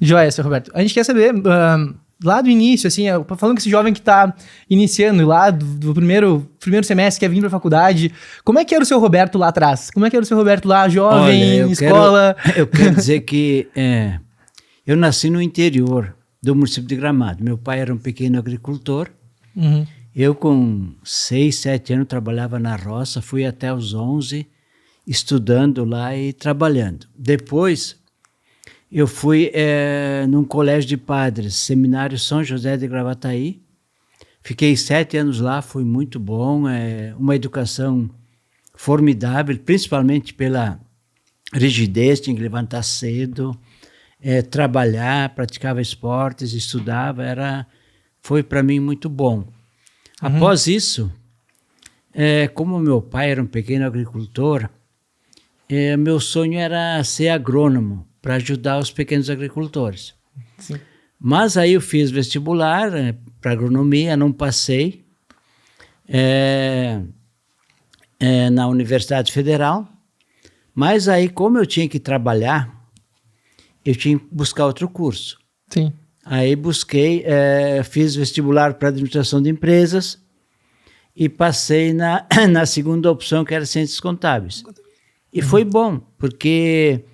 Joia, seu Roberto. A gente quer saber, lá do início, assim, falando com esse jovem que está iniciando lá do primeiro semestre, quer vir para a faculdade, como é que era o seu Roberto lá atrás? Como é que era o seu Roberto lá, jovem, escola? Eu quero dizer que eu nasci no interior do município de Gramado. Meu pai era um pequeno agricultor. Uhum. Eu, com 6, 7 anos, trabalhava na roça, fui até os 11, estudando lá e trabalhando. Depois, eu fui num colégio de padres, Seminário São José de Gravataí. Fiquei 7 anos lá, foi muito bom, uma educação formidável, principalmente pela rigidez, tinha que levantar cedo, trabalhar, praticava esportes, estudava, foi para mim muito bom. Após isso, como meu pai era um pequeno agricultor, meu sonho era ser agrônomo, para ajudar os pequenos agricultores. Sim. Mas aí eu fiz vestibular para agronomia, não passei na Universidade Federal, mas aí como eu tinha que trabalhar, eu tinha que buscar outro curso. Sim. Aí fiz vestibular para administração de empresas e passei na segunda opção, que era ciências contábeis. E foi bom, porque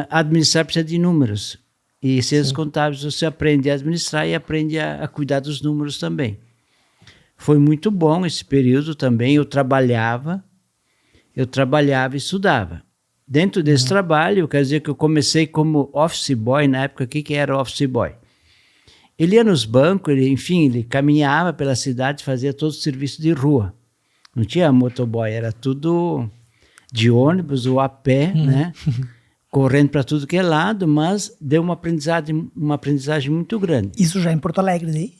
administrar precisa de números. E ciências contábeis você aprende a administrar e aprende a cuidar dos números também. Foi muito bom esse período também. Eu trabalhava e estudava. Dentro desse trabalho, quer dizer que eu comecei como office boy na época. O que era office boy? Ele ia nos bancos, ele caminhava pela cidade, fazia todo o serviço de rua. Não tinha motoboy, era tudo de ônibus ou a pé, né? Correndo para tudo que é lado, mas deu uma aprendizagem muito grande. Isso já em Porto Alegre, daí?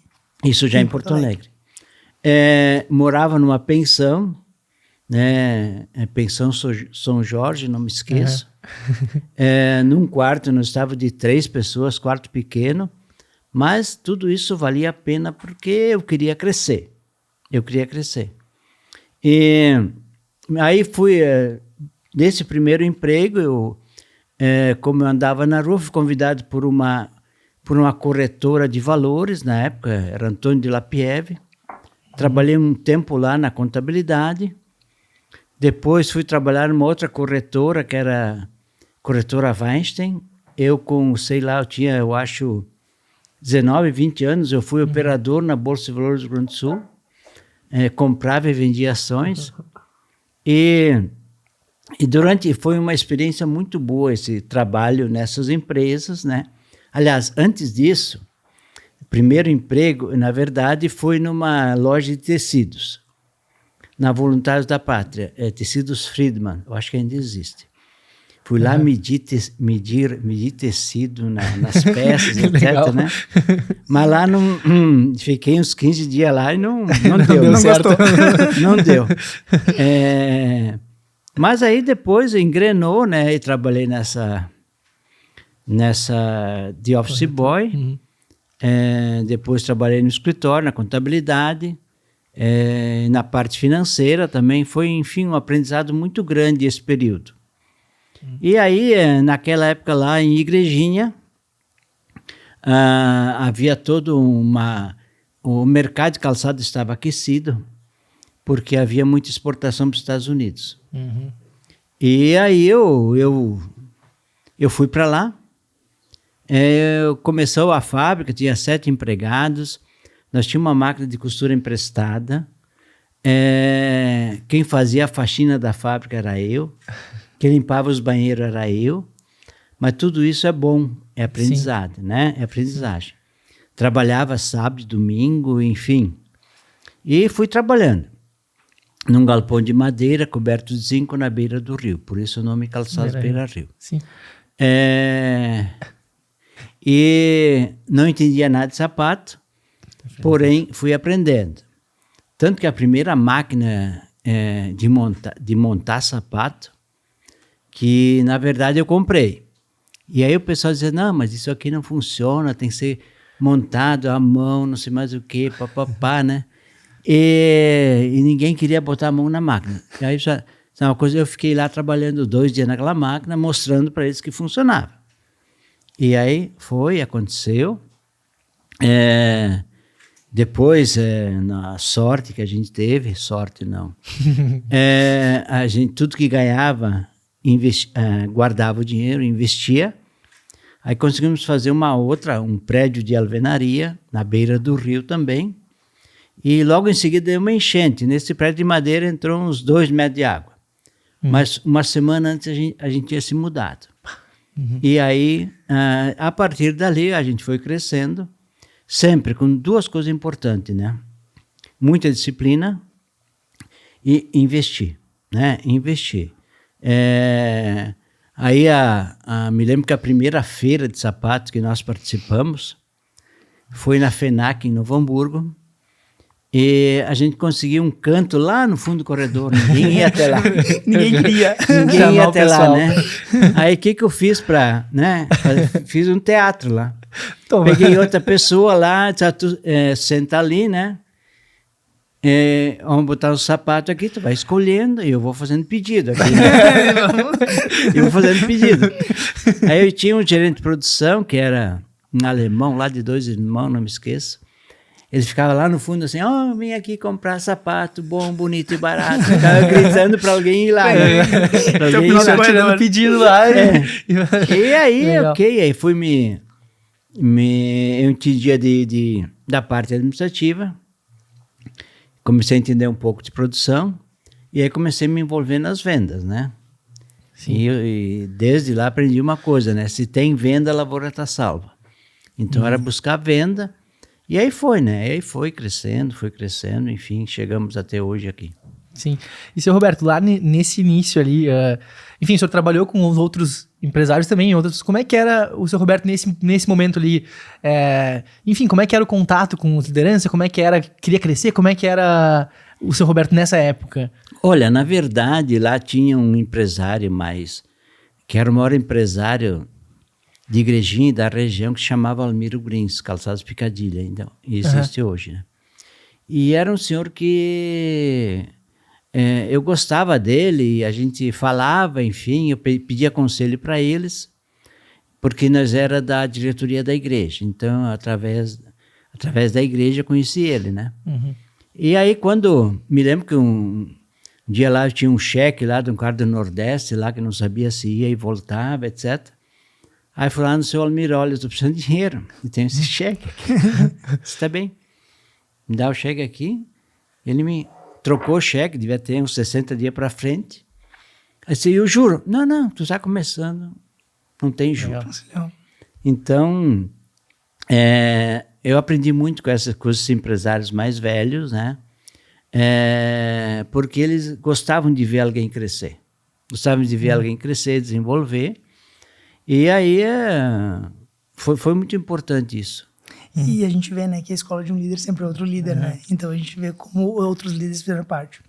Isso já em Porto Alegre. Morava numa pensão, né? Pensão São Jorge, não me esqueço. Num quarto, nós estávamos de 3 pessoas, quarto pequeno, mas tudo isso valia a pena porque eu queria crescer. E aí fui, nesse primeiro emprego, como eu andava na rua, fui convidado por uma corretora de valores, na época, era Antônio de Lapierre. Trabalhei um tempo lá na contabilidade. Depois fui trabalhar numa outra corretora, que era a corretora Weinstein. Eu tinha, eu acho, 19, 20 anos, eu fui operador na Bolsa de Valores do Rio Grande do Sul. Comprava e vendia ações. E foi uma experiência muito boa esse trabalho nessas empresas, né? Aliás, antes disso, o primeiro emprego, na verdade, foi numa loja de tecidos, na Voluntários da Pátria, Tecidos Friedman, eu acho que ainda existe. Fui lá medir tecido nas peças, etc., né? Mas lá fiquei uns 15 dias lá e não deu. Não certo. Não deu. Mas aí depois engrenou, né? E trabalhei nessa de office boy. Depois trabalhei no escritório, na contabilidade, na parte financeira também. Foi, enfim, um aprendizado muito grande esse período. E aí, naquela época lá em Igrejinha, havia todo o mercado de calçado estava aquecido, porque havia muita exportação para os Estados Unidos. E aí eu fui para lá, começou a fábrica, tinha 7 empregados, nós tínhamos uma máquina de costura emprestada, quem fazia a faxina da fábrica era eu, quem limpava os banheiros era eu, mas tudo isso é bom, é aprendizado, né? É aprendizagem. Trabalhava sábado, domingo, enfim, e fui trabalhando num galpão de madeira coberto de zinco na beira do rio, por isso o nome Calçados Beira-Rio. Sim. E não entendia nada de sapato, porém fui aprendendo. Tanto que a primeira máquina de montar sapato, que na verdade eu comprei. E aí o pessoal dizia, não, mas isso aqui não funciona, tem que ser montado à mão, não sei mais o que, papapá, né? E ninguém queria botar a mão na máquina. E aí uma coisa, eu fiquei lá trabalhando 2 dias naquela máquina, mostrando para eles que funcionava. E aí aconteceu. Depois, na sorte que a gente teve, sorte não, a gente, tudo que ganhava, guardava o dinheiro, investia. Aí conseguimos fazer um prédio de alvenaria, na beira do rio também. E logo em seguida deu uma enchente. Nesse prédio de madeira entrou uns 2 metros de água. Mas uma semana antes a gente tinha se mudado. E aí, a partir dali, a gente foi crescendo, sempre com 2 coisas importantes, né? Muita disciplina e investir, né? Investir. Aí, me lembro que a primeira feira de sapatos que nós participamos foi na FENAC, em Novo Hamburgo, e a gente conseguiu um canto lá no fundo do corredor, ninguém ia até lá. Ninguém queria. Ninguém ia até lá, né? Aí o que eu fiz né? Fiz um teatro lá. Toma. Peguei outra pessoa lá, senta ali, né? Vamos botar o sapato aqui, tu vai escolhendo e eu vou fazendo pedido aqui. Né? Eu vou fazendo pedido. Aí eu tinha um gerente de produção, que era um alemão, lá de 2 irmãos, não me esqueço. Ele ficava lá no fundo assim, vem aqui comprar sapato bom, bonito e barato. Ficava gritando para alguém ir lá. Né? Então, tirando pedido lá. E aí, aí fui eu entendia da parte administrativa, comecei a entender um pouco de produção, e aí comecei a me envolver nas vendas, né? Sim. E desde lá aprendi uma coisa, né? Se tem venda, a lavoura está salva. Então era buscar venda. E aí foi, né? E aí foi crescendo, enfim, chegamos até hoje aqui. Sim. E, seu Roberto, lá nesse início ali, enfim, o senhor trabalhou com os outros empresários também, como é que era o seu Roberto nesse momento ali? Enfim, como é que era o contato com os lideranças? Como é que era, queria crescer? Como é que era o seu Roberto nessa época? Olha, na verdade, lá tinha um empresário que era o maior empresário de Igrejinha da região, que se chamava Almiro Grins, Calçados Picadilha, então, existe hoje, né? E era um senhor que eu gostava dele, a gente falava, enfim, eu pedia conselho para eles, porque nós era da diretoria da igreja, então através da igreja eu conheci ele, né? E aí me lembro que um dia lá eu tinha um cheque lá de um cara do Nordeste, lá que não sabia se ia e voltava, etc. Aí eu falei no seu Almiro, olha, eu estou precisando de dinheiro, eu tenho esse cheque aqui. Está bem, me dá o cheque aqui. Ele me trocou o cheque, devia ter uns 60 dias para frente. Aí disse, eu juro. Não, tu está começando, não tem juros. Então, eu aprendi muito com esses empresários mais velhos, né? Porque eles gostavam de ver alguém crescer. Gostavam de ver alguém crescer, desenvolver. E aí foi muito importante isso. E a gente vê, né, que a escola de um líder sempre é outro líder, né? Então a gente vê como outros líderes fizeram parte.